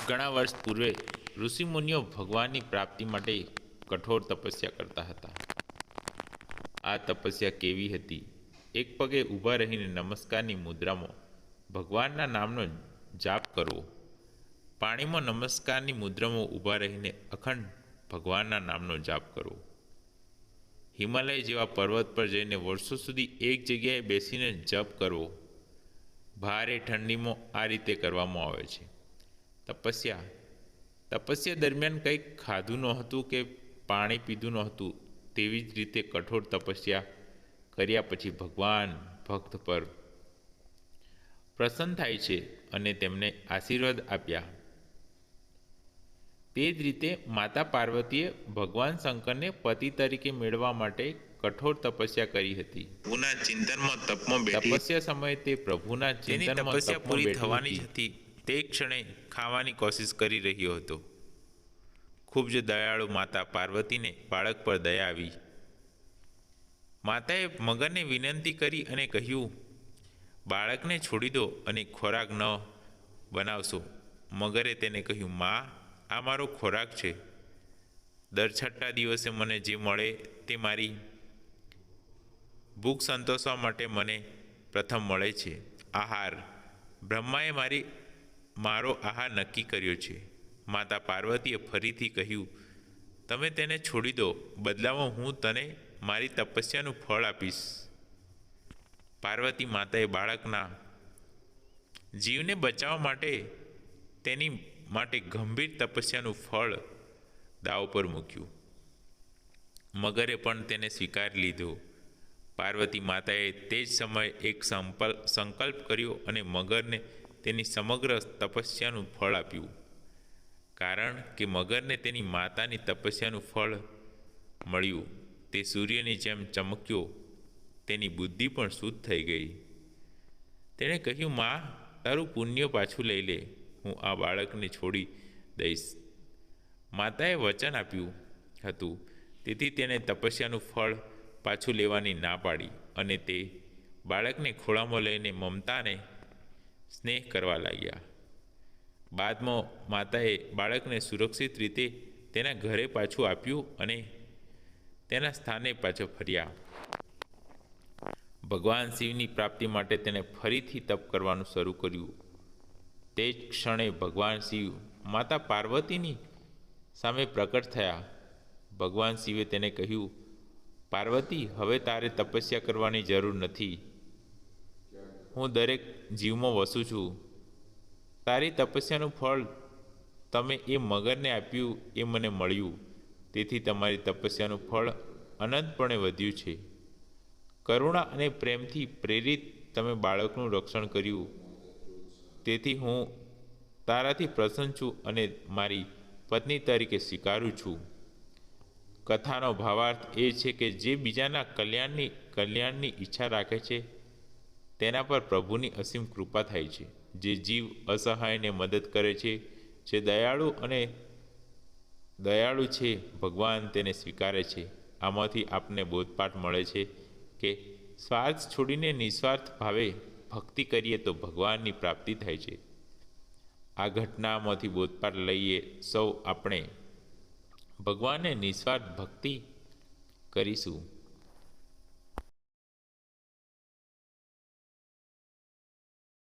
ઘણા વર્ષ પૂર્વે ઋષિમુનિઓ ભગવાનની પ્રાપ્તિ માટે કઠોર તપસ્યા કરતા હતા. આ તપસ્યા કેવી હતી? એક પગે ઊભા રહીને નમસ્કારની મુદ્રામાં ભગવાનના નામનો જાપ કરવો, પાણીમાં નમસ્કારની મુદ્રામાં ઊભા રહીને અખંડ ભગવાનના નામનો જાપ કરવો, હિમાલય જેવા પર્વત પર જઈને વર્ષો સુધી એક જગ્યાએ બેસીને જપ કરવો. ભારે ઠંડીમાં આ રીતે કરવામાં આવે છે. તપસ્યા દરમિયાન કંઈક ખાધું નહોતું કે પાણી પીધું નહોતું. તેવી જ રીતે કઠોર તપસ્યા કર્યા પછી ભગવાન ભક્ત પર પ્રસન્ન થાય છે અને તેમને આશીર્વાદ આપ્યા. તે જ રીતે માતા પાર્વતીએ ભગવાન શંકરને પતિ તરીકે મેળવવા માટે કઠોર તપસ્યા કરી હતી. પ્રભુના ચિંતનમાં તપમાં બેઠી તપસ્યા સમયે તે પ્રભુના ચિંતનમાં તપસ્યા પૂરી થવાની હતી. તે ક્ષણે ખાવાની કોશિશ કરી રહ્યો હતો. ખૂબ જ દયાળુ માતા પાર્વતીને બાળક પર દયા આવી. માતાએ મગરને વિનંતી કરી અને કહ્યું, બાળકને છોડી દો અને ખોરાક ન બનાવશો. મગરે તેને કહ્યું, મા, આ મારો ખોરાક છે. દર છઠ્ઠા દિવસે મને જે મળે તે મારી ભૂખ સંતોષવા માટે મને પ્રથમ મળે છે. આહાર બ્રહ્માએ મારો આહાર નક્કી કર્યો છે. માતા પાર્વતીએ ફરીથી કહ્યું, તમે તેને છોડી દો, બદલામાં હું તને મારી તપસ્યાનું ફળ આપીશ. પાર્વતી માતાએ બાળકના જીવને બચાવવા માટે તેની માટે ગંભીર તપસ્યાનું ફળ દાવ પર મૂક્યું. મગરે પણ તેને સ્વીકારી લીધો. પાર્વતી માતાએ તે જ સમયે એક સંકલ્પ કર્યો અને મગરને તેની સમગ્ર તપસ્યાનું ફળ આપ્યું. કારણ કે મગરને તેની માતાની તપસ્યાનું ફળ મળ્યું. તે સૂર્યની જેમ ચમક્યો. તેની બુદ્ધિ પણ શુદ્ધ થઈ ગઈ. તેણે કહ્યું, મા, તારું પુણ્ય પાછું લઈ લે. હું આ બાળકને છોડી દઈશ. માતાએ વચન આપ્યું હતું, તેથી તેણે તપસ્યાનું ફળ પાછું લેવાની ના પાડી અને તે બાળકને ખોળામાં લઈને મમતાને સ્નેહ કરવા લાગ્યા. બાદમાં માતાએ બાળકને સુરક્ષિત રીતે તેના ઘરે પાછું આપ્યું અને તેના સ્થાને પાછા ફર્યા. ભગવાન શિવની પ્રાપ્તિ માટે તેણે ફરીથી તપ કરવાનું શરૂ કર્યું. તે જ ક્ષણે ભગવાન શિવ માતા પાર્વતીની સામે પ્રકટ થયા. ભગવાન શિવે તેને કહ્યું, પાર્વતી, હવે તારે તપસ્યા કરવાની જરૂર નથી. હું દરેક જીવમાં વસું છું. તારી તપસ્યાનું ફળ તમે એ મગરને આપ્યું એ મને મળ્યું. તેથી તમારી તપસ્યાનું ફળ અનંતપણે વધ્યું છે. કરુણા અને પ્રેમથી પ્રેરિત તમે બાળકનું રક્ષણ કર્યું. તેથી હું તારાથી પ્રસન્ન છું અને મારી પત્ની તરીકે સ્વીકારું છું. કથાનો ભાવાર્થ એ છે કે જે બીજાના કલ્યાણની ઈચ્છા રાખે છે તેના પર પ્રભુની અસીમ કૃપા થાય છે. જે જીવ અસહાયને મદદ કરે છે, જે દયાળુ છે, ભગવાન તેને સ્વીકારે છે. આમાંથી આપને બોધપાઠ મળે છે કે સ્વાર્થ છોડીને નિસ્વાર્થ ભાવે ભક્તિ કરીએ તો ભગવાનની પ્રાપ્તિ થાય છે. આ ઘટનામાંથી બોધપાઠ લઈએ સૌ આપણે ભગવાનને નિસ્વાર્થ ભક્તિ કરીશું.